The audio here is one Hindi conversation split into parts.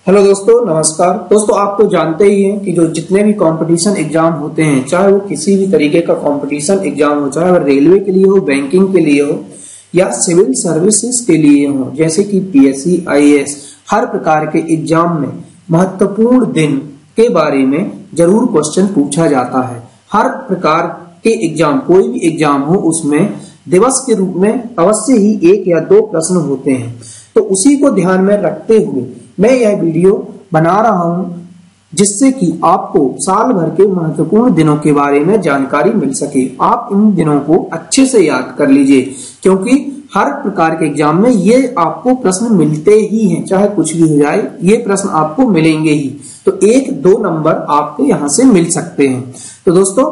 हेलो दोस्तों, नमस्कार। दोस्तों, आप तो जानते ही हैं कि जो जितने भी कंपटीशन एग्जाम होते हैं, चाहे वो किसी भी तरीके का कंपटीशन एग्जाम हो, चाहे वो रेलवे के लिए हो, बैंकिंग के लिए हो या सिविल सर्विसेज के लिए हो, जैसे कि पीएससी, आईएएस, हर प्रकार के एग्जाम में महत्वपूर्ण दिन के बारे में जरूर क्वेश्चन पूछा जाता है। हर प्रकार के एग्जाम, कोई भी एग्जाम हो, उसमें दिवस के रूप में अवश्य ही 1 या 2 प्रश्न होते हैं। तो उसी को ध्यान में रखते हुए मैं यह वीडियो बना रहा हूं, जिससे कि आपको साल भर के महत्वपूर्ण दिनों के बारे में जानकारी मिल सके। आप इन दिनों को अच्छे से याद कर लीजिए, क्योंकि हर प्रकार के एग्जाम में ये आपको प्रश्न मिलते ही हैं। चाहे कुछ भी हो जाए, ये प्रश्न आपको मिलेंगे ही। तो 1-2 नंबर आपको यहां से मिल सकते हैं। तो दोस्तों,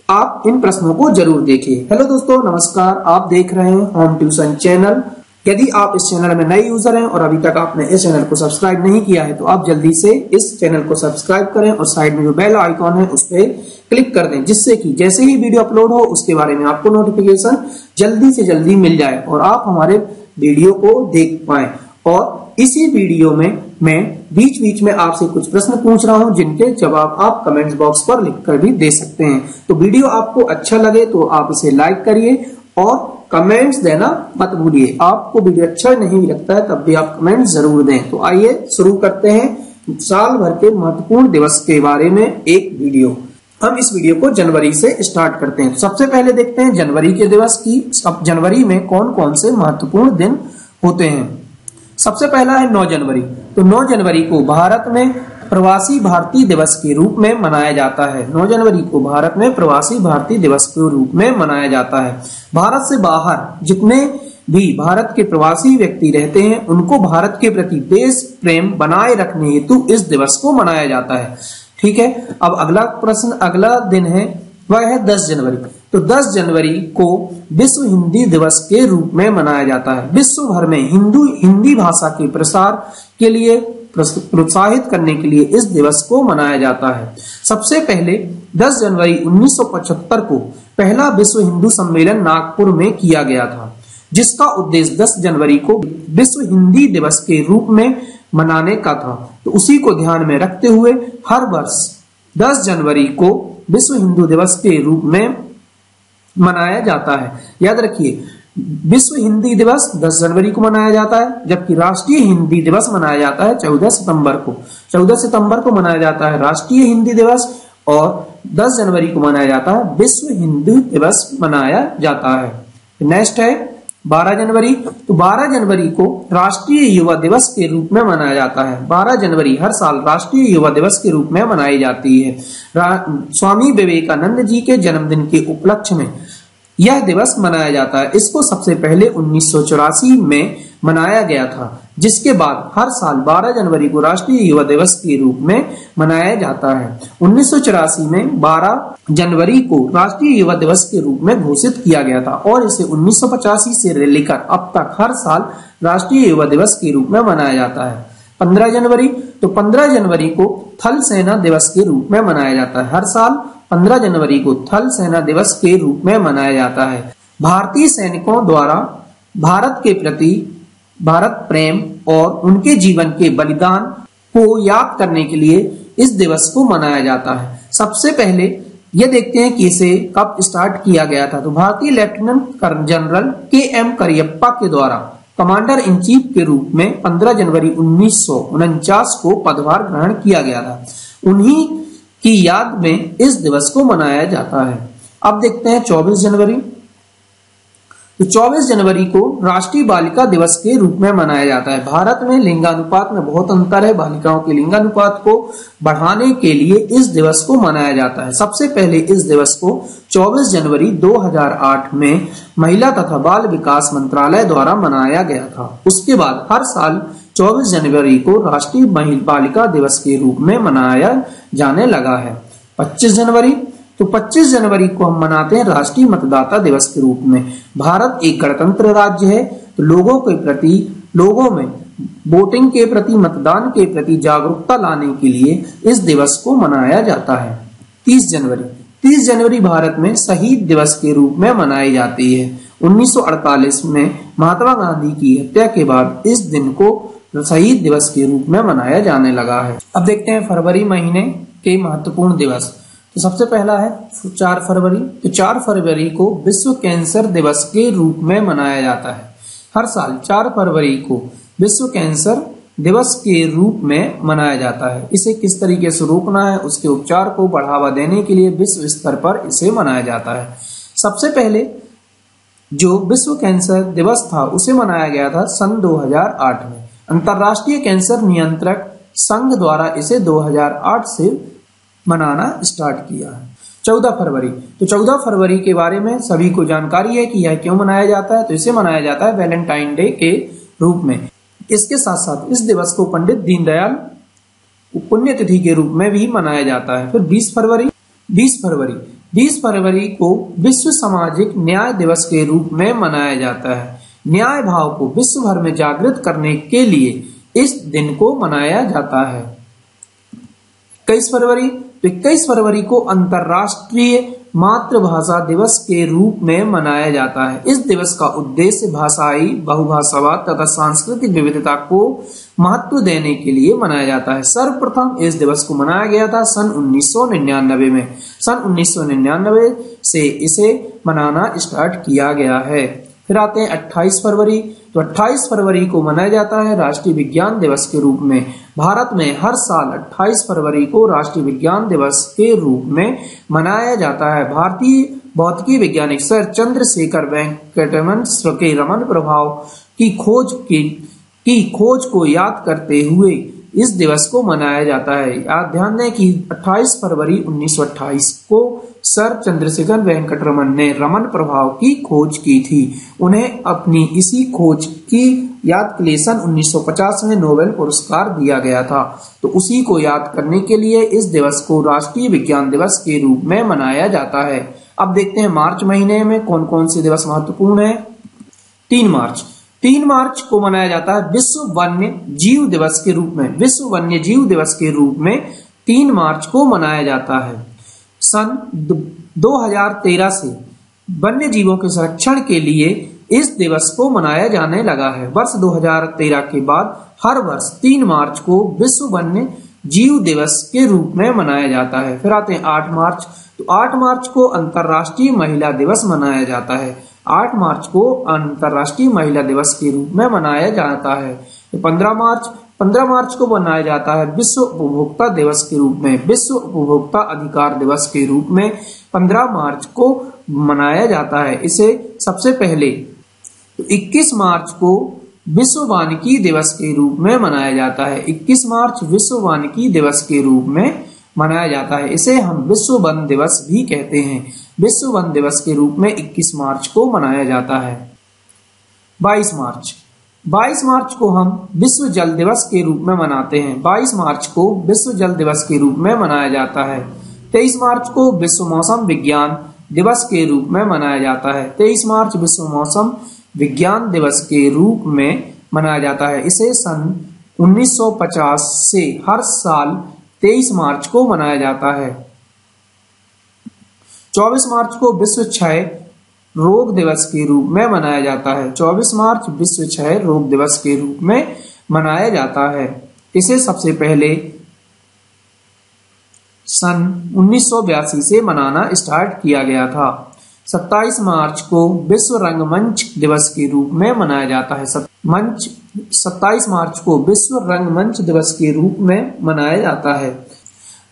आप इन प्रश्नों को जरूर देखिए। हेलो दोस्तों, नमस्कार। आप देख रहे हैं होम ट्यूशन चैनल। यदि आप इस चैनल में नए यूजर हैं और अभी तक आपने इस चैनल को सब्सक्राइब नहीं किया है, तो आप जल्दी से इस चैनल को सब्सक्राइब करें और साइड में जो बेल आइकॉन है उस पर क्लिक कर दें, जिससे कि जैसे ही वीडियो अपलोड हो उसके बारे में आपको नोटिफिकेशन जल्दी से जल्दी मिल जाए और आप हमारे वीडियो को देख पाए। और इसी वीडियो में मैं बीच बीच में आपसे कुछ प्रश्न पूछ रहा हूं, जिनके जवाब आप कमेंट्स बॉक्स पर लिखकर भी दे सकते हैं। तो वीडियो आपको अच्छा लगे तो आप इसे लाइक करिए और कमेंट्स देना मत भूलिए। आपको वीडियो अच्छा नहीं लगता है तब भी आप कमेंट जरूर दें। तो आइए शुरू करते हैं साल भर के महत्वपूर्ण दिवस के बारे में एक वीडियो। हम इस वीडियो को जनवरी से स्टार्ट करते हैं। तो सबसे पहले देखते हैं जनवरी के दिवस की। अब जनवरी में कौन कौन से महत्वपूर्ण दिन होते हैं। सबसे पहला है 9 जनवरी। तो 9 जनवरी को भारत में प्रवासी भारतीय दिवस के रूप में मनाया जाता है। 9 जनवरी को भारत में प्रवासी भारतीय दिवस के रूप में मनाया जाता है। भारत से बाहर जितने भी भारत के प्रवासी व्यक्ति रहते हैं, उनको भारत के प्रति देश प्रेम बनाए रखने हेतु इस दिवस को मनाया जाता है। ठीक है। अब अगला प्रश्न, अगला दिन है, वह है 10 जनवरी। तो 10 जनवरी को विश्व हिंदी दिवस के रूप में मनाया जाता है। विश्व भर में हिंदी भाषा के प्रसार के लिए प्रोत्साहित करने के लिए इस दिवस को मनाया जाता है। सबसे पहले 10 जनवरी 1975 को पहला विश्व हिंदू सम्मेलन नागपुर में किया गया था, जिसका उद्देश्य 10 जनवरी को विश्व हिंदी दिवस के रूप में मनाने का था। तो उसी को ध्यान में रखते हुए हर वर्ष 10 जनवरी को विश्व हिंदू दिवस के रूप में मनाया जाता है। याद रखिए, विश्व हिंदी दिवस 10 जनवरी को मनाया जाता है, जबकि राष्ट्रीय हिंदी दिवस मनाया जाता है 14 सितंबर को। 14 सितंबर को मनाया जाता है राष्ट्रीय हिंदी दिवस और 10 जनवरी को मनाया जाता है विश्व हिंदी दिवस मनाया जाता है। नेक्स्ट है 12 जनवरी। तो 12 जनवरी को राष्ट्रीय युवा दिवस के रूप में मनाया जाता है। 12 जनवरी हर साल राष्ट्रीय युवा दिवस के रूप में मनाई जाती है। स्वामी विवेकानंद जी के जन्मदिन के उपलक्ष्य में यह दिवस मनाया जाता है। इसको सबसे पहले 1984 में मनाया गया था, जिसके बाद हर साल 12 जनवरी को राष्ट्रीय युवा दिवस के रूप में मनाया जाता है। 1984 में 12 जनवरी को राष्ट्रीय युवा दिवस के रूप में घोषित किया गया था और इसे 1985 से लेकर अब तक हर साल राष्ट्रीय युवा दिवस के रूप में मनाया जाता है। 15 जनवरी। तो 15 जनवरी को थल सेना दिवस के रूप में मनाया जाता है। हर साल 15 जनवरी को थल सेना दिवस के रूप में मनाया जाता है। भारतीय सैनिकों द्वारा भारत के प्रति भारत प्रेम और उनके जीवन के बलिदान को याद करने के लिए इस दिवस को मनाया जाता है। सबसे पहले ये देखते हैं कि इसे कब स्टार्ट किया गया था। तो भारतीय लेफ्टिनेंट जनरल KM करियप्पा के द्वारा कमांडर इन चीफ के रूप में 15 जनवरी 1949 को पदभार ग्रहण किया गया था। उन्हीं की याद में इस दिवस को मनाया जाता है। अब देखते हैं 24 जनवरी। तो 24 जनवरी को राष्ट्रीय बालिका दिवस के रूप में मनाया जाता है। भारत में लिंगानुपात में बहुत अंतर है। बालिकाओं के लिंगानुपात को बढ़ाने के लिए इस दिवस को मनाया जाता है। सबसे पहले इस दिवस को 24 जनवरी 2008 में महिला तथा बाल विकास मंत्रालय द्वारा मनाया गया था। उसके बाद हर साल 24 जनवरी को राष्ट्रीय बालिका दिवस के रूप में मनाया जाने लगा है। 25 जनवरी। तो 25 जनवरी को हम मनाते हैं राष्ट्रीय मतदाता दिवस के रूप में। भारत एक गणतंत्र राज्य है, तो लोगों में वोटिंग के प्रति, मतदान के प्रति जागरूकता लाने के लिए इस दिवस को मनाया जाता है। 30 जनवरी। 30 जनवरी भारत में शहीद दिवस के रूप में मनाई जाती है। 1948 में महात्मा गांधी की हत्या के बाद इस दिन को शहीद दिवस के रूप में मनाया जाने लगा है। अब देखते हैं फरवरी महीने के महत्वपूर्ण दिवस। तो सबसे पहला है 4 फरवरी। तो 4 फरवरी को विश्व कैंसर दिवस के रूप में मनाया जाता है। हर साल 4 फरवरी को विश्व कैंसर दिवस के रूप में मनाया जाता है। इसे किस तरीके से रोकना है, उसके उपचार को बढ़ावा देने के लिए विश्व स्तर पर इसे मनाया जाता है। सबसे पहले जो विश्व कैंसर दिवस था उसे मनाया गया था सन 2008 में। अंतर्राष्ट्रीय कैंसर नियंत्रक संघ द्वारा इसे 2008 से मनाना स्टार्ट किया है। 14 फरवरी। तो 14 फरवरी के बारे में सभी को जानकारी है कि यह क्यों मनाया जाता है। तो इसे मनाया जाता है वैलेंटाइन डे के रूप में। इसके साथ साथ इस दिवस को पंडित दीनदयाल पुण्यतिथि के रूप में भी मनाया जाता है। फिर 20 फरवरी। 20 फरवरी को विश्व सामाजिक न्याय दिवस के रूप में मनाया जाता है। न्याय भाव को विश्व भर में जागृत करने के लिए इस दिन को मनाया जाता है। 21 फरवरी। तो 21 फरवरी को अंतर्राष्ट्रीय मातृभाषा दिवस के रूप में मनाया जाता है। इस दिवस का उद्देश्य भाषाई बहुभाषावाद तथा सांस्कृतिक विविधता को महत्व देने के लिए मनाया जाता है। सर्वप्रथम इस दिवस को मनाया गया था सन 1999 में। सन 1999 से इसे मनाना स्टार्ट किया गया है। फिर आते हैं 28 फरवरी। तो 28 फरवरी को मनाया जाता है राष्ट्रीय विज्ञान दिवस के रूप में। भारत में हर साल 28 फरवरी को राष्ट्रीय विज्ञान दिवस के रूप में मनाया जाता है। भारतीय भौतिकी वैज्ञानिक सर चंद्रशेखर वेंकटरमन के रमन प्रभाव की खोज को याद करते हुए इस दिवस को मनाया जाता है। ध्यान दें कि 28 फरवरी 1928 को सर चंद्रशेखर वेंकटरमन ने रमन प्रभाव की खोज की थी। उन्हें अपनी इसी खोज की याद के लिए सन 1950 में नोबेल पुरस्कार दिया गया था। तो उसी को याद करने के लिए इस दिवस को राष्ट्रीय विज्ञान दिवस के रूप में मनाया जाता है। अब देखते हैं मार्च महीने में कौन कौन से दिवस महत्वपूर्ण है। 3 मार्च को मनाया जाता है विश्व वन्य जीव दिवस के रूप में। विश्व वन्य जीव दिवस के रूप में 3 मार्च को मनाया जाता है। सन 2013 से वन्य जीवों के संरक्षण के लिए इस दिवस को मनाया जाने लगा है। वर्ष 2013 के बाद हर वर्ष 3 मार्च को विश्व वन्य जीव दिवस के रूप में मनाया जाता है। फिर आते हैं 8 मार्च। तो 8 मार्च को अंतर्राष्ट्रीय महिला दिवस मनाया जाता है। 8 मार्च को अंतर्राष्ट्रीय महिला दिवस के रूप में मनाया जाता है। 15 मार्च को मनाया जाता है विश्व उपभोक्ता दिवस के रूप में। विश्व उपभोक्ता अधिकार दिवस के रूप में 15 मार्च को मनाया जाता है। इसे सबसे पहले 21 मार्च को विश्व वानिकी दिवस के रूप में मनाया जाता है। 21 मार्च विश्व वानिकी दिवस के रूप में मनाया जाता है। इसे हम विश्व वन दिवस भी कहते हैं। विश्व वन दिवस के रूप में 21 मार्च को मनाया जाता है। 22 मार्च को हम विश्व जल दिवस के रूप में मनाते हैं। 22 मार्च को विश्व जल दिवस के रूप में मनाया जाता है। 23 मार्च को विश्व मौसम विज्ञान दिवस के रूप में मनाया जाता है। 23 मार्च विश्व मौसम विज्ञान दिवस के रूप में मनाया जाता है। इसे सन 1950 से हर साल 23 मार्च को मनाया जाता है। 24 मार्च को विश्व क्षय रोग दिवस के रूप में मनाया जाता है। 24 मार्च विश्व क्षय रोग दिवस के रूप में मनाया जाता है। इसे सबसे पहले सन 1982 से मनाना स्टार्ट किया गया था। 27 मार्च को विश्व रंगमंच दिवस के रूप में मनाया जाता है। 27 मार्च को विश्व रंगमंच दिवस के रूप में मनाया जाता है।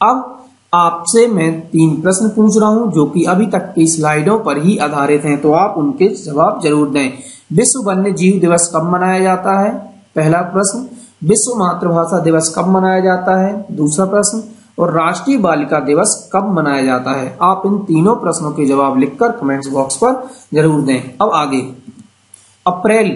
अब आपसे मैं 3 प्रश्न पूछ रहा हूं जो कि अभी तक की स्लाइडों पर ही आधारित हैं, तो आप उनके जवाब जरूर दें। विश्व वन्य जीव दिवस कब मनाया जाता है? पहला प्रश्न। विश्व मातृभाषा दिवस कब मनाया जाता है? दूसरा प्रश्न। और राष्ट्रीय बालिका दिवस कब मनाया जाता है? आप इन तीनों प्रश्नों के जवाब लिखकर कमेंट्स बॉक्स पर जरूर दें। अब आगे अप्रैल।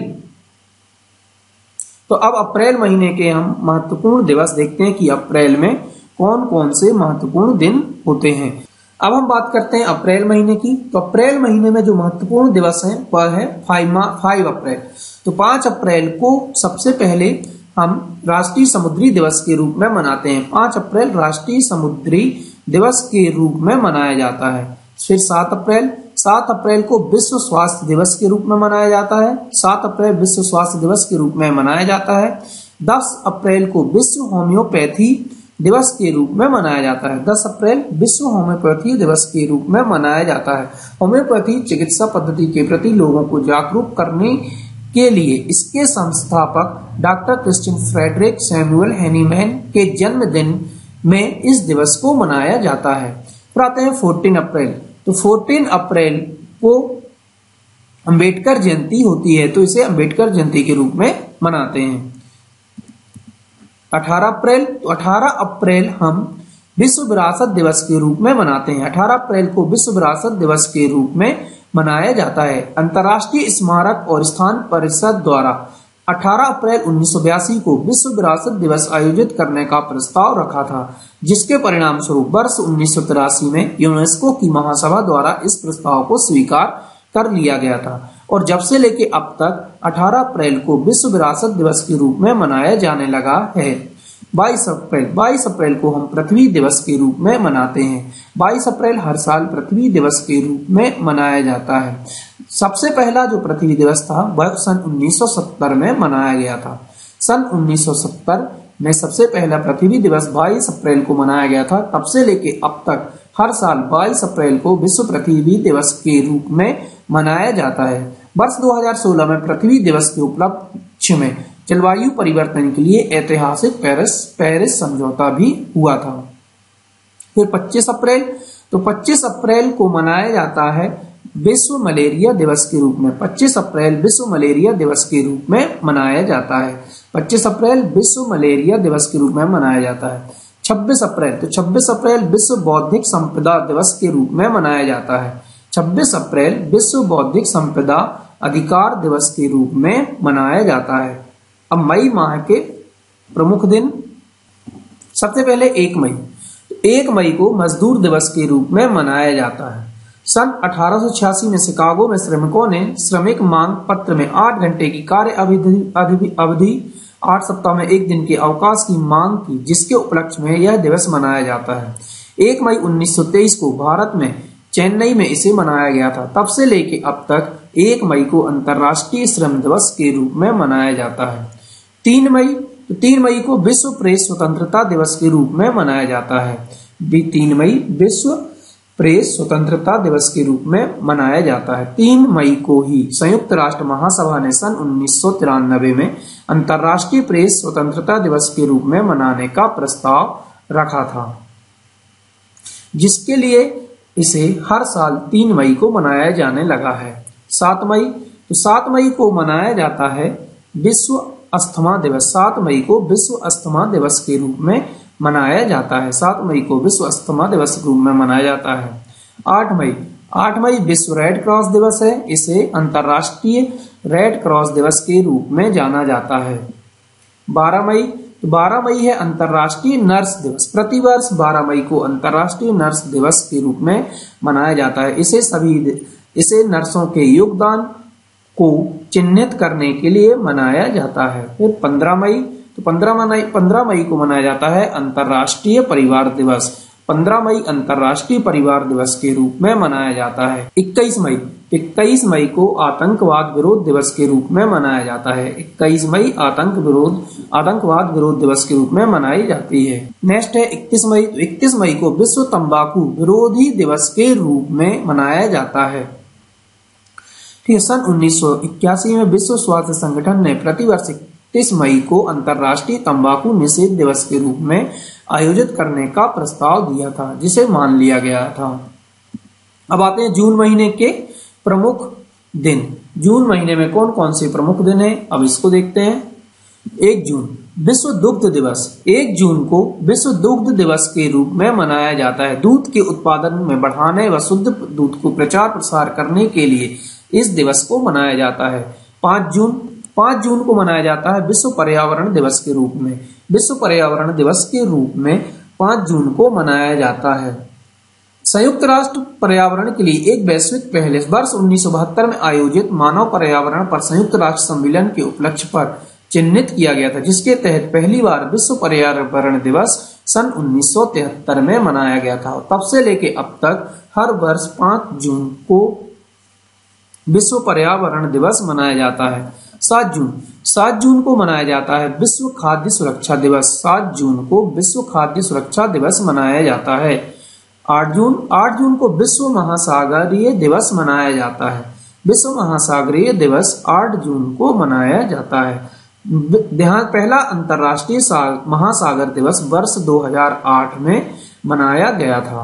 तो अब अप्रैल महीने के हम महत्वपूर्ण दिवस देखते हैं कि अप्रैल में कौन कौन से महत्वपूर्ण दिन होते हैं। अब हम बात करते हैं अप्रैल महीने की। तो अप्रैल महीने में जो महत्वपूर्ण दिवस है वह है 5 अप्रैल। तो 5 अप्रैल को सबसे पहले हम राष्ट्रीय समुद्री दिवस के रूप में मनाते हैं। 5 अप्रैल राष्ट्रीय समुद्री दिवस के रूप में मनाया जाता है। फिर 7 अप्रैल को विश्व स्वास्थ्य दिवस के रूप में मनाया जाता है। 7 अप्रैल विश्व स्वास्थ्य दिवस के रूप में मनाया जाता है। 10 अप्रैल को विश्व होम्योपैथी दिवस के रूप में मनाया जाता है। 10 अप्रैल विश्व होम्योपैथी दिवस के रूप में मनाया जाता है। होम्योपैथी चिकित्सा पद्धति के प्रति लोगों को जागरूक करने के लिए इसके संस्थापक doctor Christian Friedrich Samuel Hahnemann के जन्मदिन में इस दिवस को मनाया जाता है। फिर आते हैं 14 अप्रैल। तो 14 अप्रैल को अंबेडकर जयंती होती है, तो इसे अंबेडकर जयंती के रूप में मनाते हैं। 18 अप्रैल, तो 18 अप्रैल हम विश्व विरासत दिवस के रूप में मनाते हैं। 18 अप्रैल को विश्व विरासत दिवस के रूप में मनाया जाता है। अंतर्राष्ट्रीय स्मारक और स्थान परिषद द्वारा 18 अप्रैल 1982 को विश्व विरासत दिवस आयोजित करने का प्रस्ताव रखा था, जिसके परिणाम स्वरूप वर्ष 1983 में यूनेस्को की महासभा द्वारा इस प्रस्ताव को स्वीकार कर लिया गया था और जब से लेके अब तक 18 अप्रैल को विश्व विरासत दिवस के रूप में मनाया जाने लगा है। 22 अप्रैल को हम पृथ्वी दिवस के रूप में मनाते हैं। 22 अप्रैल हर साल पृथ्वी दिवस के रूप में मनाया जाता है। सबसे पहला जो पृथ्वी दिवस था वह सन 1970 में मनाया गया था। सन 1970 में सबसे पहला पृथ्वी दिवस 22 अप्रैल को मनाया गया था। तब से लेके अब तक हर साल 22 अप्रैल को विश्व पृथ्वी दिवस के रूप में मनाया जाता है। वर्ष 2016 में पृथ्वी दिवस के उपलक्ष्य में जलवायु परिवर्तन के लिए ऐतिहासिक पेरिस समझौता भी हुआ था। फिर 25 अप्रैल, तो 25 अप्रैल को मनाया जाता है विश्व मलेरिया दिवस के रूप में। 25 अप्रैल विश्व मलेरिया दिवस के रूप में मनाया जाता है। 25 अप्रैल विश्व मलेरिया दिवस के रूप में मनाया जाता है। 26 अप्रैल, तो 26 अप्रैल विश्व बौद्धिक संपदा दिवस के रूप में मनाया जाता है। 26 अप्रैल विश्व बौद्धिक संपदा अधिकार दिवस के रूप में मनाया जाता है। अब मई माह के प्रमुख दिन, सबसे पहले 1 मई। 1 मई को मजदूर दिवस के रूप में मनाया जाता है। सन 1886 में शिकागो में श्रमिकों ने श्रमिक मांग पत्र में 8 घंटे की कार्य अवधि 8 सप्ताह में 1 दिन के अवकाश की मांग की, जिसके उपलक्ष्य में यह दिवस मनाया जाता है। 1 मई 1923 को भारत में चेन्नई में इसे मनाया गया था। तब से लेके अब तक 1 मई को अंतर्राष्ट्रीय श्रम दिवस के रूप में मनाया जाता है। 3 मई, तो 3 मई को विश्व प्रेस स्वतंत्रता दिवस के रूप में मनाया जाता है। 3 मई विश्व प्रेस स्वतंत्रता दिवस के रूप में मनाया जाता है। 3 मई को ही संयुक्त राष्ट्र महासभा ने सन 1993 में अंतर्राष्ट्रीय प्रेस स्वतंत्रता दिवस के रूप में मनाने का प्रस्ताव रखा था, जिसके लिए इसे हर साल 3 मई को मनाया जाने लगा है। 7 मई, तो 7 मई को मनाया जाता है विश्व अस्थमा दिवस। 7 मई को विश्व अस्थमा दिवस के रूप में मनाया जाता है। 7 मई को विश्व अस्थमा दिवस के रूप में मनाया जाता है। 8 मई विश्व रेड क्रॉस दिवस है। इसे अंतर्राष्ट्रीय रेड क्रॉस दिवस के रूप में जाना जाता है। 12 मई, तो 12 मई है अंतर्राष्ट्रीय नर्स दिवस। प्रतिवर्ष 12 मई को अंतर्राष्ट्रीय नर्स दिवस के रूप में मनाया जाता है। इसे नर्सों के योगदान को चिन्हित करने के लिए मनाया जाता है। फिर 15 मई, तो 15 मई को मनाया जाता है अंतर्राष्ट्रीय परिवार दिवस। 15 मई अंतर्राष्ट्रीय परिवार दिवस के रूप में मनाया जाता है। 21 मई को आतंकवाद विरोध दिवस के रूप में मनाया जाता है। 21 मई आतंकवाद विरोध दिवस के रूप में मनाई जाती है। नेक्स्ट है 31 मई। तो 31 मई को विश्व तंबाकू विरोधी दिवस के रूप में मनाया जाता है। ठीक है। सन 1981 में विश्व स्वास्थ्य संगठन ने प्रतिवर्ष 31 मई को अंतर्राष्ट्रीय तंबाकू निषेध दिवस के रूप में आयोजित करने का प्रस्ताव दिया था, जिसे मान लिया गया था। अब आते हैं जून महीने के प्रमुख दिन। जून महीने में कौन कौन से प्रमुख दिन हैं, अब इसको देखते हैं। 1 जून विश्व दुग्ध दिवस। 1 जून को विश्व दुग्ध दिवस के रूप में मनाया जाता है। दूध के उत्पादन में बढ़ाने व शुद्ध दूध को प्रचार प्रसार करने के लिए इस दिवस को मनाया जाता है। 5 जून को मनाया जाता है विश्व पर्यावरण दिवस के रूप में। विश्व पर्यावरण दिवस के रूप में 5 जून को मनाया जाता है। संयुक्त राष्ट्र पर्यावरण के लिए एक वैश्विक पहल वर्ष 1972 में आयोजित मानव पर्यावरण पर संयुक्त राष्ट्र सम्मेलन के उपलक्ष्य पर चिन्हित किया गया था, जिसके तहत पहली बार विश्व पर्यावरण दिवस सन 1973 में मनाया गया था। तब से लेके अब तक हर वर्ष 5 जून को विश्व पर्यावरण दिवस मनाया जाता है। 7 जून को मनाया जाता है विश्व खाद्य सुरक्षा दिवस। 7 जून को विश्व खाद्य सुरक्षा दिवस मनाया जाता है। 8 जून को विश्व महासागरीय दिवस मनाया जाता है। विश्व महासागरीय दिवस 8 जून को मनाया जाता है। ध्यान, पहला अंतरराष्ट्रीय महासागर दिवस वर्ष 2008 में मनाया गया था।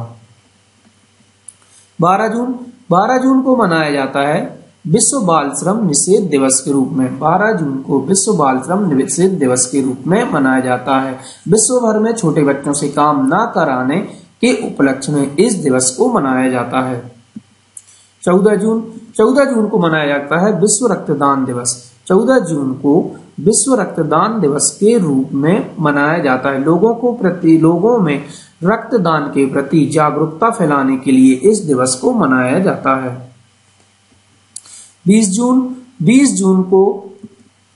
12 जून को मनाया जाता है विश्व बाल श्रम निषेध दिवस के रूप में। 12 जून को विश्व बाल श्रम निषेध दिवस के रूप में मनाया जाता है। विश्व भर में छोटे बच्चों से काम न कराने के उपलक्ष्य में इस दिवस को मनाया जाता है। 14 जून को मनाया जाता है विश्व रक्तदान दिवस। 14 जून को विश्व रक्तदान दिवस के रूप में मनाया जाता है। लोगों में रक्तदान के प्रति जागरूकता फैलाने के लिए इस दिवस को मनाया जाता है। 20 जून को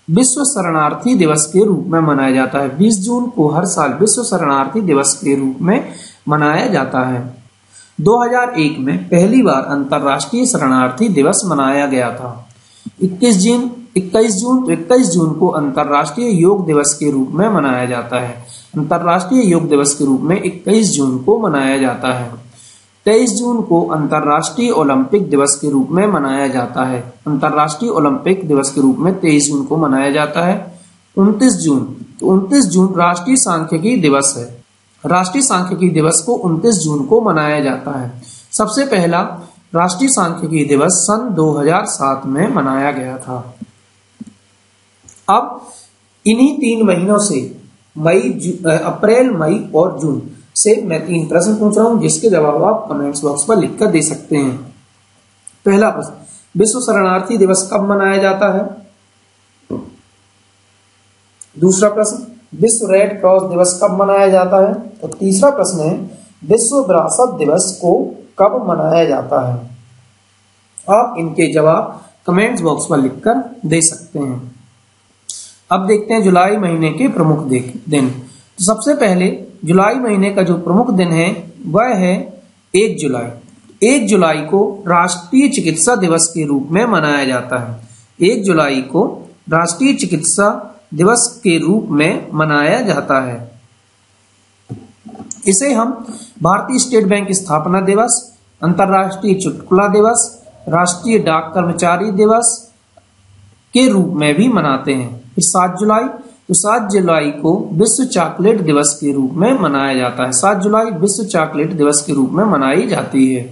विश्व शरणार्थी दिवस के रूप में मनाया जाता है। 20 जून को हर साल विश्व शरणार्थी दिवस के रूप में मनाया जाता है। 2001 में पहली बार अंतर्राष्ट्रीय शरणार्थी दिवस मनाया गया था। 21 जून को अंतर्राष्ट्रीय योग दिवस के रूप में मनाया जाता है। अंतर्राष्ट्रीय योग दिवस के रूप में 21 जून को मनाया जाता है। 23 जून को अंतर्राष्ट्रीय ओलंपिक दिवस के रूप में मनाया जाता है। अंतर्राष्ट्रीय ओलंपिक दिवस के रूप में 23 जून को मनाया जाता है। 29 जून राष्ट्रीय सांख्यिकी दिवस है। राष्ट्रीय सांख्यिकी दिवस को 29 जून को मनाया जाता है। सबसे पहला राष्ट्रीय सांख्यिकी दिवस सन 2007 में मनाया गया था। अब इन्हीं 3 महीनों से अप्रैल, मई और जून से मैं 3 प्रश्न पूछ रहा हूं, जिसके जवाब आप कमेंट्स बॉक्स पर लिखकर दे सकते हैं। पहला प्रश्न, विश्व शरणार्थी दिवस कब मनाया जाता है? दूसरा प्रश्न, विश्व रेड क्रॉस दिवस कब मनाया जाता है? और तीसरा प्रश्न है, विश्व विरासत दिवस को कब मनाया जाता है? आप इनके जवाब कमेंट्स बॉक्स पर लिखकर दे सकते हैं। अब देखते हैं जुलाई महीने के प्रमुख दिन। तो सबसे पहले जुलाई महीने का जो प्रमुख दिन है वह है 1 जुलाई। 1 जुलाई को राष्ट्रीय चिकित्सा दिवस के रूप में मनाया जाता है। 1 जुलाई को राष्ट्रीय चिकित्सा दिवस के रूप में मनाया जाता है। इसे हम भारतीय स्टेट बैंक स्थापना दिवस, अंतर्राष्ट्रीय चुटकुला दिवस, राष्ट्रीय डाक कर्मचारी दिवस के रूप में भी मनाते हैं। फिर 7 जुलाई को विश्व चॉकलेट दिवस के रूप में मनाया जाता है। 7 जुलाई विश्व चॉकलेट दिवस के रूप में मनाई जाती है।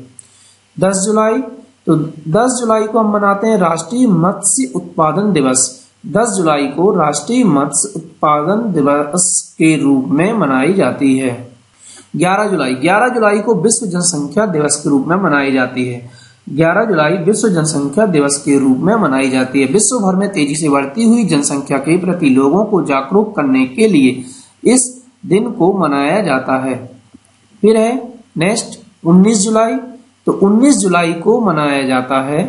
10 जुलाई को हम मनाते हैं राष्ट्रीय मत्स्य उत्पादन दिवस। 10 जुलाई को राष्ट्रीय मत्स्य उत्पादन दिवस के रूप में मनाई जाती है। 11 जुलाई को विश्व जनसंख्या दिवस के रूप में मनाई जाती है। 11 जुलाई विश्व जनसंख्या दिवस के रूप में मनाई जाती है। विश्व भर में तेजी से बढ़ती हुई जनसंख्या के प्रति लोगों को जागरूक करने के लिए इस दिन को मनाया जाता है। फिर है नेक्स्ट 19 जुलाई। तो 19 जुलाई को मनाया जाता है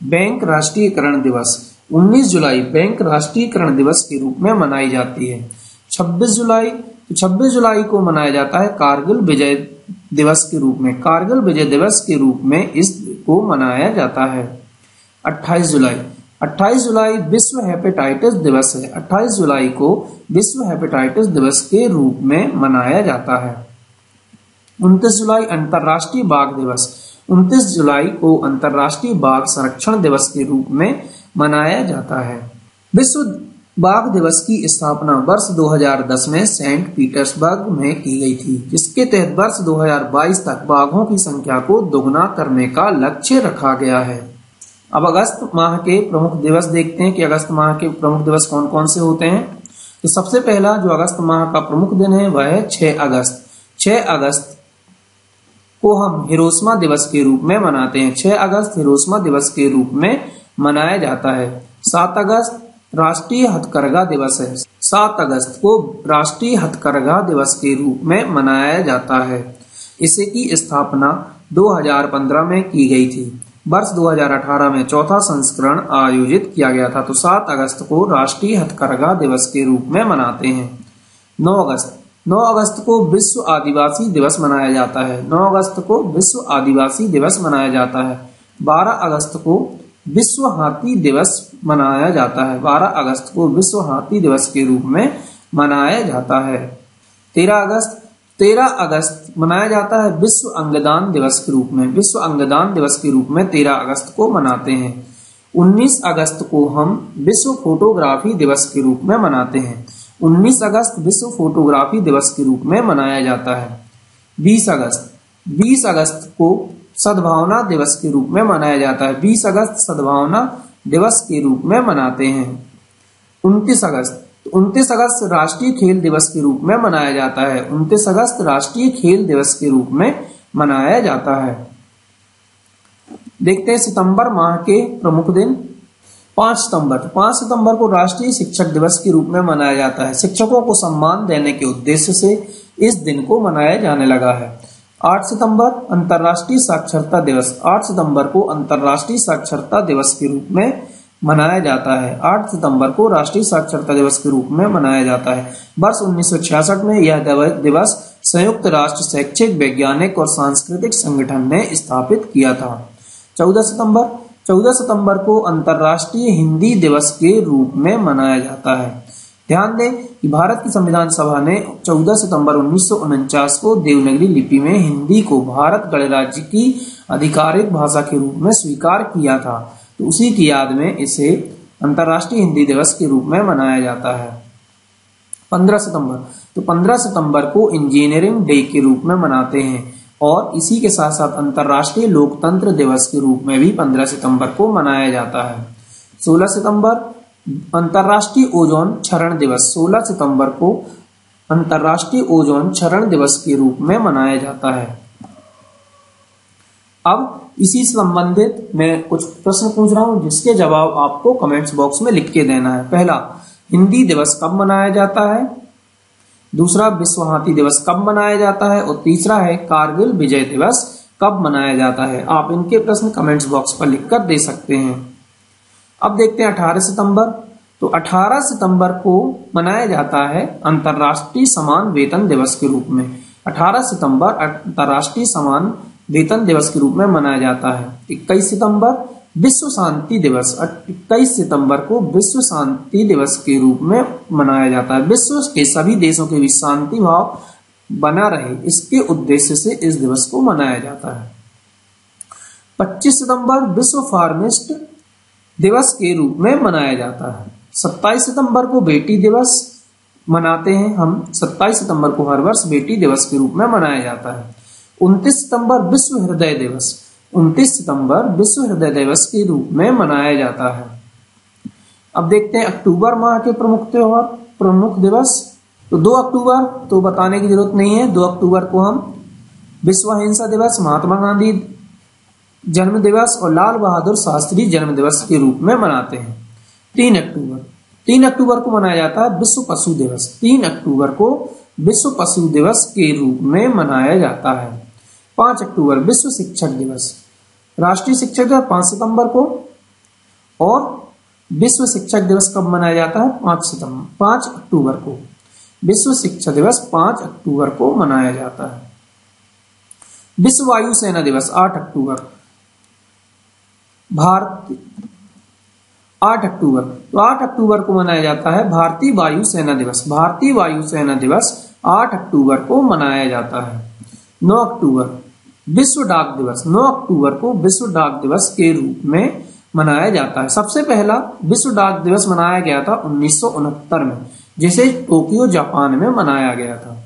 बैंक राष्ट्रीयकरण दिवस। 19 जुलाई बैंक राष्ट्रीयकरण दिवस के रूप में मनाई जाती है। 26 जुलाई को मनाया जाता है कारगिल विजय दिवस के रूप में। कारगिल विजय दिवस के रूप में इसको मनाया जाता है। 28 जुलाई विश्व हेपेटाइटिस दिवस है। 28 जुलाई को विश्व हेपेटाइटिस दिवस के रूप में मनाया जाता है। 29 जुलाई अंतर्राष्ट्रीय बाघ दिवस। 29 जुलाई को अंतर्राष्ट्रीय बाघ संरक्षण दिवस के रूप में मनाया जाता है। विश्व बाघ दिवस की स्थापना वर्ष 2010 में सेंट पीटर्सबर्ग में की गई थी, जिसके तहत वर्ष 2022 तक बाघों की संख्या को दोगुना करने का लक्ष्य रखा गया है। अब अगस्त माह के प्रमुख दिवस देखते हैं कि अगस्त माह के प्रमुख दिवस कौन कौन से होते हैं। तो सबसे पहला जो अगस्त माह का प्रमुख दिन है वह है 6 अगस्त। 6 अगस्त को हम हिरोशिमा दिवस के रूप में मनाते हैं। 6 अगस्त हिरोशिमा दिवस के रूप में मनाया जाता है। 7 अगस्त राष्ट्रीय हथकरघा दिवस है। 7 अगस्त को राष्ट्रीय हथकरघा दिवस के रूप में मनाया जाता है। इसे की स्थापना 2015 में की गई थी। वर्ष 2018 में चौथा संस्करण आयोजित किया गया था। तो 7 अगस्त को राष्ट्रीय हथकरघा दिवस के रूप में मनाते हैं। 9 अगस्त को विश्व आदिवासी दिवस मनाया जाता है। 9 अगस्त को विश्व आदिवासी दिवस मनाया जाता है। 12 अगस्त को विश्व हाथी दिवस मनाया जाता है। 12 अगस्त को विश्व हाथी दिवस के रूप में मनाया जाता है। 13 अगस्त मनाया जाता है विश्व अंगदान दिवस के रूप में। विश्व अंगदान दिवस के रूप में 13 अगस्त को मनाते हैं। 19 अगस्त को हम विश्व फोटोग्राफी दिवस के रूप में मनाते हैं। 19 अगस्त विश्व फोटोग्राफी दिवस के रूप में मनाया जाता है। 20 अगस्त को सद्भावना दिवस के रूप में मनाया जाता है। 20 अगस्त सद्भावना दिवस के रूप में मनाते हैं। 29 अगस्त राष्ट्रीय खेल दिवस के रूप में मनाया जाता है। 29 अगस्त राष्ट्रीय खेल दिवस के रूप में मनाया जाता है। देखते हैं सितंबर माह के प्रमुख दिन। 5 सितंबर को राष्ट्रीय शिक्षक दिवस के रूप में मनाया जाता है। शिक्षकों को सम्मान देने के उद्देश्य से इस दिन को मनाया जाने लगा है। 8 सितंबर अंतर्राष्ट्रीय साक्षरता दिवस। 8 सितंबर को अंतर्राष्ट्रीय साक्षरता दिवस के रूप में मनाया जाता है। 8 सितंबर को राष्ट्रीय साक्षरता दिवस के रूप में मनाया जाता है। वर्ष 1966 में यह दिवस संयुक्त राष्ट्र शैक्षिक, वैज्ञानिक और सांस्कृतिक संगठन ने स्थापित किया था। 14 सितंबर को अंतर्राष्ट्रीय हिंदी दिवस के रूप में मनाया जाता है। ध्यान दें कि भारत की संविधान सभा ने 14 सितंबर 1949 को देवनागरी लिपि में हिंदी को भारत गणराज्य की आधिकारिक भाषा के रूप में स्वीकार किया था, तो उसी की याद में इसे अंतर्राष्ट्रीय हिंदी दिवस के रूप में मनाया जाता है। 15 सितंबर को इंजीनियरिंग डे के रूप में मनाते हैं और इसी के साथ साथ अंतर्राष्ट्रीय लोकतंत्र दिवस के रूप में भी 15 सितंबर को मनाया जाता है। 16 सितंबर अंतर्राष्ट्रीय ओजोन क्षरण दिवस। 16 सितंबर को अंतर्राष्ट्रीय ओजोन क्षरण दिवस के रूप में मनाया जाता है। अब इसी से संबंधित मैं कुछ प्रश्न पूछ रहा हूं जिसके जवाब आपको कमेंट्स बॉक्स में लिख के देना है। पहला, हिंदी दिवस कब मनाया जाता है? दूसरा, विश्व हाथी दिवस कब मनाया जाता है? और तीसरा है कारगिल विजय दिवस कब मनाया जाता है? आप इनके प्रश्न कमेंट्स बॉक्स पर लिखकर दे सकते हैं। अब देखते हैं 18 सितंबर। तो 18 सितंबर को मनाया जाता है अंतर्राष्ट्रीय समान वेतन दिवस के रूप में। 18 सितंबर अंतर्राष्ट्रीय समान वेतन दिवस के रूप में मनाया जाता है। 21 सितंबर विश्व शांति दिवस। 21 सितंबर को विश्व शांति दिवस के रूप में मनाया जाता है। विश्व के सभी देशों के बीच शांति भाव बना रहे, इसके उद्देश्य से इस दिवस को मनाया जाता है। 25 सितंबर विश्व फार्मिस्ट दिवस के रूप में मनाया जाता है। 27 सितंबर को बेटी दिवस मनाते हैं हम। 27 सितंबर को हर वर्ष बेटी दिवस के रूप में मनाया जाता है। 29 सितंबर विश्व हृदय दिवस। 29 सितंबर विश्व हृदय दिवस के रूप में मनाया जाता है। अब देखते हैं अक्टूबर माह के प्रमुख त्योहार, प्रमुख दिवस। तो 2 अक्टूबर तो बताने की जरूरत नहीं है। 2 अक्टूबर को हम विश्व अहिंसा दिवस, महात्मा गांधी जन्म दिवस और लाल बहादुर शास्त्री जन्म दिवस के रूप में मनाते हैं। 3 अक्टूबर को मनाया जाता है विश्व पशु दिवस। 3 अक्टूबर को विश्व पशु दिवस के रूप में मनाया जाता है। 5 अक्टूबर विश्व शिक्षक दिवस। राष्ट्रीय शिक्षक दिवस 5 सितंबर को और विश्व शिक्षक दिवस कब मनाया जाता है? 5 अक्टूबर को। विश्व शिक्षक दिवस 5 अक्टूबर को मनाया जाता है। विश्व वायु सेना दिवस 8 अक्टूबर। 8 अक्टूबर, तो 8 अक्टूबर को मनाया जाता है भारतीय वायु सेना दिवस। भारतीय वायु सेना दिवस 8 अक्टूबर को मनाया जाता है। 9 अक्टूबर विश्व डाक दिवस। 9 अक्टूबर को विश्व डाक दिवस के रूप में मनाया जाता है। सबसे पहला विश्व डाक दिवस मनाया गया था 1969 में, जिसे टोक्यो जापान में मनाया गया था।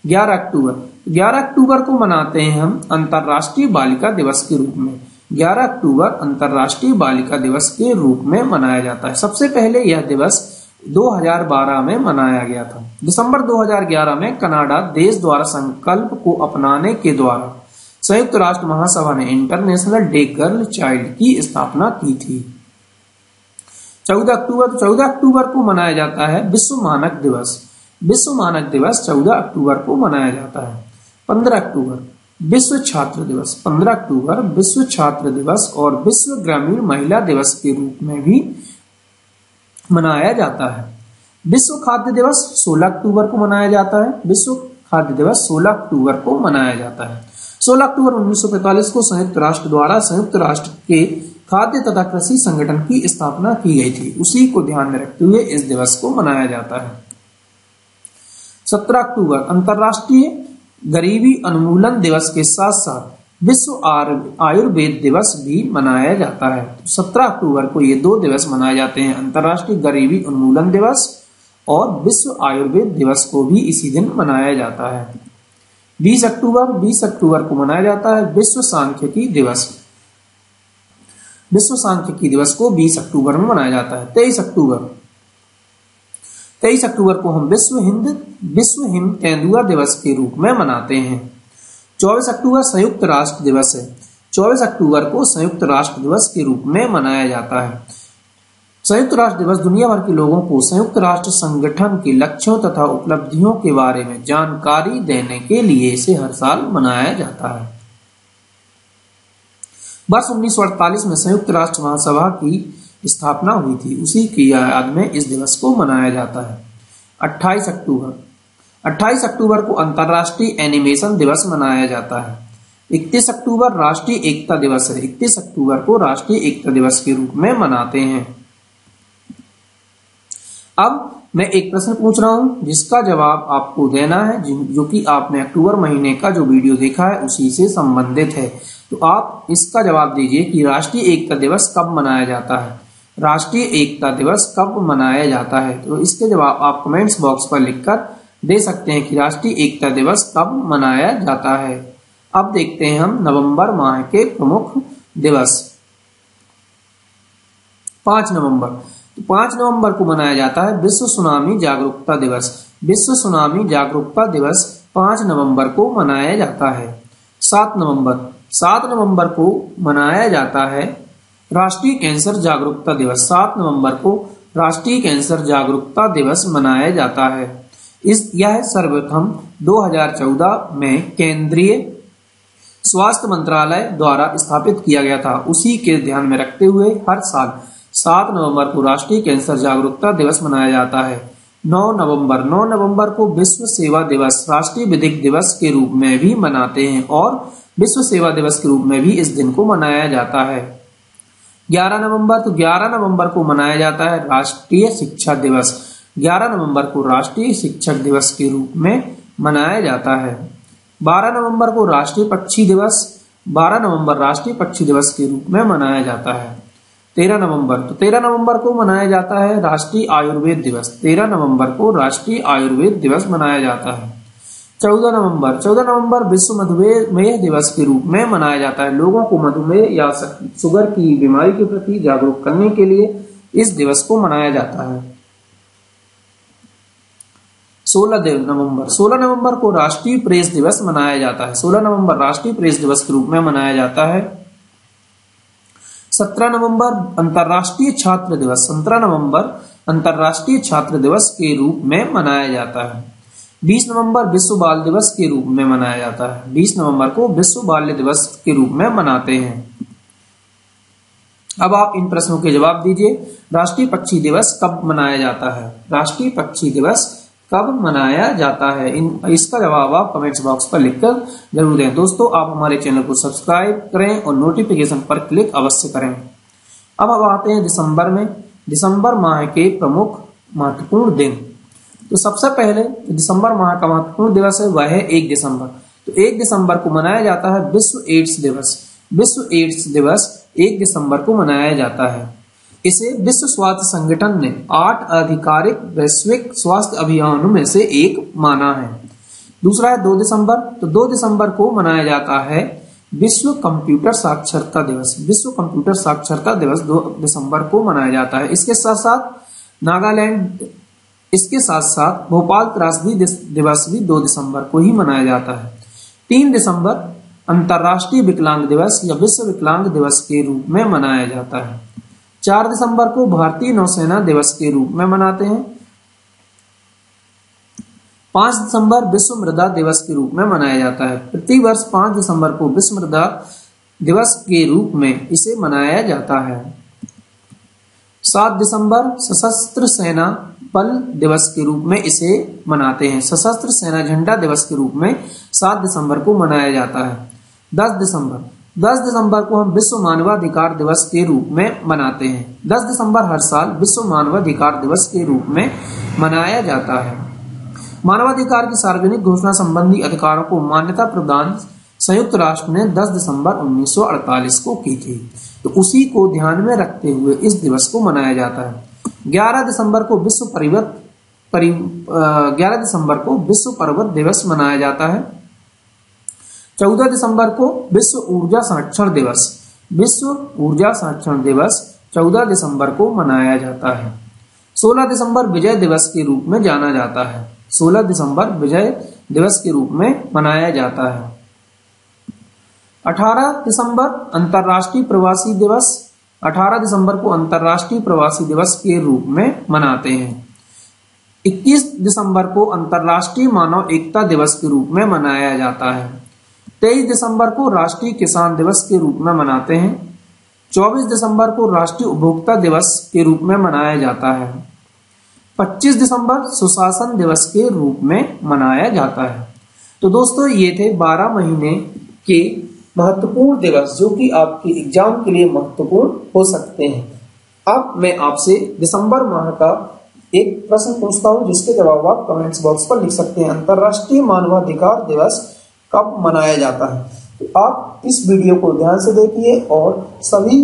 11 अक्टूबर को मनाते हैं हम अंतर्राष्ट्रीय बालिका दिवस के रूप में। 11 अक्टूबर अंतर्राष्ट्रीय बालिका दिवस के रूप में मनाया जाता है। सबसे पहले यह दिवस 2012 में मनाया गया था। दिसंबर 2011 में कनाडा देश द्वारा संकल्प को अपनाने के द्वारा संयुक्त राष्ट्र महासभा ने इंटरनेशनल डे गर्ल चाइल्ड की स्थापना की थी। 14 अक्टूबर को मनाया जाता है विश्व मानक दिवस। विश्व मानक दिवस 14 अक्टूबर को मनाया जाता है। 15 अक्टूबर विश्व छात्र दिवस। 15 अक्टूबर विश्व छात्र दिवस और विश्व ग्रामीण महिला दिवस के रूप में भी मनाया जाता है। विश्व खाद्य दिवस 16 अक्टूबर को मनाया जाता है। विश्व खाद्य दिवस 16 अक्टूबर को मनाया जाता है। 16 अक्टूबर 1945 को संयुक्त राष्ट्र द्वारा संयुक्त राष्ट्र के खाद्य तथा कृषि संगठन की स्थापना की गई थी, उसी को ध्यान में रखते हुए इस दिवस को मनाया जाता है। 17 अक्टूबर अंतर्राष्ट्रीय गरीबी उन्मूलन दिवस के साथ साथ विश्व आयुर्वेद दिवस भी मनाया जाता है। 17 अक्टूबर को ये दो दिवस मनाए जाते हैं, अंतर्राष्ट्रीय गरीबी उन्मूलन दिवस और विश्व आयुर्वेद दिवस को भी इसी दिन मनाया जाता है। 20 अक्टूबर को मनाया जाता है विश्व सांख्यिकी दिवस। विश्व सांख्यिकी दिवस को 20 अक्टूबर में मनाया जाता है। 23 अक्टूबर को हम विश्व हिम तेंदुआ दिवस के रूप में मनाते हैं। 24 अक्टूबर संयुक्त राष्ट्र दिवस है। 24 अक्टूबर को संयुक्त राष्ट्र दिवस के रूप में मनाया जाता है। संयुक्त राष्ट्र दिवस दुनिया भर के लोगों को संयुक्त राष्ट्र संगठन के लक्ष्यों तथा उपलब्धियों के बारे में जानकारी देने के लिए इसे हर साल मनाया जाता है। वर्ष 1948 में संयुक्त राष्ट्र महासभा की स्थापना हुई थी, उसी की याद में इस दिवस को मनाया जाता है। 28 अक्टूबर को अंतर्राष्ट्रीय एनिमेशन दिवस मनाया जाता है। 31 अक्टूबर राष्ट्रीय एकता दिवस है। 31 अक्टूबर को राष्ट्रीय एकता दिवस के रूप में मनाते हैं। अब मैं एक प्रश्न पूछ रहा हूं जिसका जवाब आपको देना है, जो कि आपने अक्टूबर महीने का जो वीडियो देखा है उसी से संबंधित है। तो आप इसका जवाब दीजिए कि राष्ट्रीय एकता दिवस कब मनाया जाता है। राष्ट्रीय एकता दिवस कब मनाया जाता है, तो इसके जवाब आप कमेंट्स बॉक्स पर लिखकर दे सकते हैं कि राष्ट्रीय एकता दिवस कब मनाया जाता है। अब देखते हैं हम नवंबर माह के प्रमुख दिवस। 5 नवंबर, तो 5 नवंबर को मनाया जाता है विश्व सुनामी जागरूकता दिवस। विश्व सुनामी जागरूकता दिवस 5 नवंबर को मनाया जाता है। 7 नवंबर को मनाया जाता है राष्ट्रीय कैंसर जागरूकता दिवस। 7 नवंबर को राष्ट्रीय कैंसर जागरूकता दिवस मनाया जाता है। यह सर्वप्रथम 2014 में केंद्रीय स्वास्थ्य मंत्रालय द्वारा स्थापित किया गया था। उसी के ध्यान में रखते हुए हर साल 7 नवंबर को राष्ट्रीय कैंसर जागरूकता दिवस मनाया जाता है। 9 नवंबर को विश्व सेवा दिवस राष्ट्रीय विधिक दिवस के रूप में भी मनाते हैं और विश्व सेवा दिवस के रूप में भी इस दिन को मनाया जाता है। 11 नवंबर को मनाया जाता है राष्ट्रीय शिक्षक दिवस। 11 नवंबर को राष्ट्रीय शिक्षक दिवस के रूप में मनाया जाता है। 12 नवंबर को राष्ट्रीय पक्षी दिवस। 12 नवंबर राष्ट्रीय पक्षी दिवस के रूप में मनाया जाता है। 13 नवंबर को मनाया जाता है राष्ट्रीय आयुर्वेद दिवस। 13 नवंबर को राष्ट्रीय आयुर्वेद दिवस मनाया जाता है। 14 नवंबर विश्व मधुमेह दिवस के रूप में मनाया जाता है। लोगों को मधुमेह या शुगर की बीमारी के प्रति जागरूक करने के लिए इस दिवस को मनाया जाता है। 16 नवंबर को राष्ट्रीय प्रेस दिवस मनाया जाता है। 16 नवंबर राष्ट्रीय प्रेस दिवस के रूप में मनाया जाता है। 17 नवंबर अंतर्राष्ट्रीय छात्र दिवस। 17 नवंबर अंतर्राष्ट्रीय छात्र दिवस के रूप में मनाया जाता है। 20 नवंबर विश्व बाल दिवस के रूप में मनाया जाता है। 20 नवंबर को विश्व बाल्य दिवस के रूप में मनाते हैं। अब आप इन प्रश्नों के जवाब दीजिए। राष्ट्रीय पक्षी दिवस कब मनाया जाता है। राष्ट्रीय पक्षी दिवस कब मनाया जाता है, इसका जवाब आप कमेंट्स बॉक्स पर लिखकर जरूर दें। दोस्तों, आप हमारे चैनल को सब्सक्राइब करें और नोटिफिकेशन पर क्लिक अवश्य करें। अब आते हैं दिसंबर में। दिसंबर माह के प्रमुख महत्वपूर्ण दिन। तो सबसे पहले दिसंबर माह का महत्वपूर्ण दिवस है वह है 1 दिसंबर। तो 1 दिसंबर को मनाया जाता है विश्व एड्स दिवस। विश्व एड्स दिवस 1 दिसंबर को मनाया जाता है। इसे विश्व स्वास्थ्य संगठन ने 8 आधिकारिक वैश्विक स्वास्थ्य अभियानों में से एक माना है। दूसरा है 2 दिसंबर। तो 2 दिसंबर को मनाया जाता है विश्व कंप्यूटर साक्षरता दिवस। विश्व कंप्यूटर साक्षरता दिवस 2 दिसंबर को मनाया जाता है। इसके साथ साथ भोपाल त्रासदी दिवस भी 2 दिसंबर को ही मनाया जाता है। 3 दिसंबर अंतर्राष्ट्रीय विकलांग दिवस या विश्व विकलांग दिवस के रूप में मनाया जाता है। 4 दिसंबर को भारतीय नौसेना दिवस के रूप में मनाते हैं। 5 दिसंबर विश्व मृदा दिवस के रूप में मनाया जाता है। प्रतिवर्ष 5 दिसंबर को विश्व मृदा दिवस के रूप में इसे मनाया जाता है। 7 दिसंबर सशस्त्र सेना बल दिवस के रूप में इसे मनाते हैं। सशस्त्र सेना झंडा दिवस के रूप में 7 दिसंबर को मनाया जाता है। 10 10 दिसंबर को हम विश्व मानवाधिकार दिवस के रूप में मनाते हैं। 10 दिसंबर हर साल विश्व मानवाधिकार दिवस के रूप में मनाया जाता है। मानवाधिकार की सार्वजनिक घोषणा संबंधी अधिकारों को मान्यता प्रदान संयुक्त राष्ट्र ने 10 दिसंबर 1948 को की थी, तो उसी को ध्यान में रखते हुए इस दिवस को मनाया जाता है। 11 दिसंबर को विश्व पर्वत दिवस मनाया जाता है। 14 दिसंबर को विश्व ऊर्जा संरक्षण दिवस 14 दिसंबर को मनाया जाता है। 16 दिसंबर विजय दिवस के रूप में जाना जाता है। 16 दिसंबर विजय दिवस के रूप में मनाया जाता है। 18 दिसंबर अंतर्राष्ट्रीय प्रवासी दिवस 18 दिसंबर को अंतर्राष्ट्रीय प्रवासी दिवस के रूप में मनाते हैं। 21 दिसंबर को अंतर्राष्ट्रीय मानव एकता दिवस के रूप में मनाया जाता है। 23 दिसंबर को राष्ट्रीय किसान दिवस के रूप में मनाते हैं। 24 दिसंबर को राष्ट्रीय उपभोक्ता दिवस के रूप में मनाया जाता है। 25 दिसंबर सुशासन दिवस के रूप में मनाया जाता है। तो दोस्तों ये थे 12 महीने के महत्वपूर्ण दिवस जो कि आपके एग्जाम के लिए महत्वपूर्ण हो सकते हैं। अब मैं आपसे दिसंबर माह का एक प्रश्न पूछता हूं जिसके जवाब आप कमेंट्स बॉक्स पर लिख सकते हैं। अंतर्राष्ट्रीय मानवाधिकार दिवस कब मनाया जाता है? तो आप इस वीडियो को ध्यान से देखिए और सभी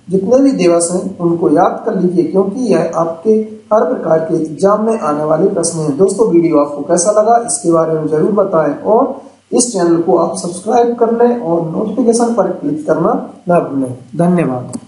जितने भी दिवस हैं उनको याद कर लीजिए, क्योंकि यह आपके हर प्रकार के एग्जाम में आने वाले प्रश्न हैं। दोस्तों वीडियो आपको कैसा लगा इसके बारे में जरूर बताएं और इस चैनल को आप सब्सक्राइब कर लें और नोटिफिकेशन पर क्लिक करना ना भूलें। धन्यवाद।